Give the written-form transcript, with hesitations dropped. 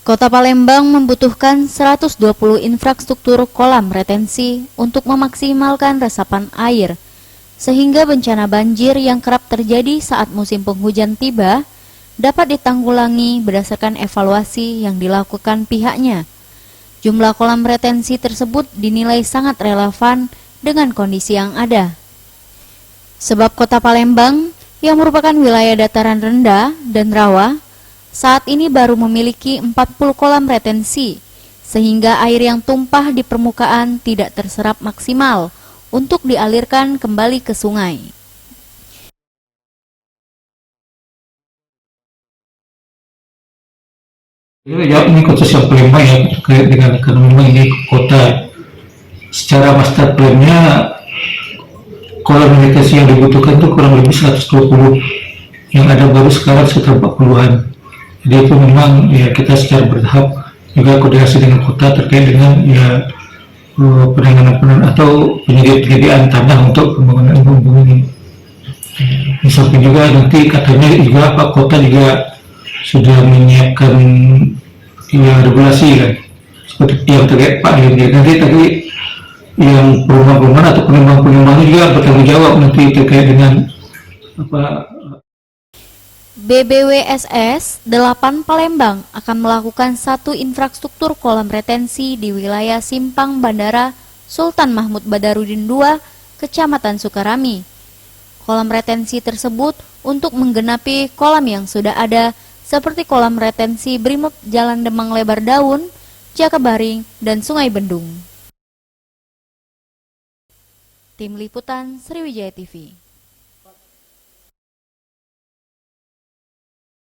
Kota Palembang membutuhkan 120 infrastruktur kolam retensi untuk memaksimalkan resapan air, sehingga bencana banjir yang kerap terjadi saat musim penghujan tiba dapat ditanggulangi berdasarkan evaluasi yang dilakukan pihaknya. Jumlah kolam retensi tersebut dinilai sangat relevan dengan kondisi yang ada. Sebab Kota Palembang yang merupakan wilayah dataran rendah dan rawa saat ini baru memiliki 40 kolam retensi, sehingga air yang tumpah di permukaan tidak terserap maksimal untuk dialirkan kembali ke sungai. Ya, ini khusus yang Palembang ya, terkait dengan karena memang ini kota. Secara master plan-nya kolam retensi yang dibutuhkan itu kurang lebih 120, yang ada baru sekarang sekitar 40-an. Jadi itu memang ya kita secara bertahap juga koordinasi dengan kota terkait dengan ya penanganan atau penyediaan tanah untuk pembangunan embung ini. Di samping juga nanti katanya juga Pak Kota juga sudah menyiapkan ya regulasi kan seperti yang terkait Pak Dirjen. Nanti tadi yang perumahan-perumahan atau pengembang-pengembang juga bertanggung jawab nanti terkait dengan apa. BBWSS 8 Palembang akan melakukan satu infrastruktur kolam retensi di wilayah Simpang Bandara Sultan Mahmud Badarudin II, Kecamatan Sukarami. Kolam retensi tersebut untuk menggenapi kolam yang sudah ada seperti kolam retensi Brimob Jalan Demang Lebar Daun, Jakabaring, dan Sungai Bendung. Tim Liputan Sriwijaya TV.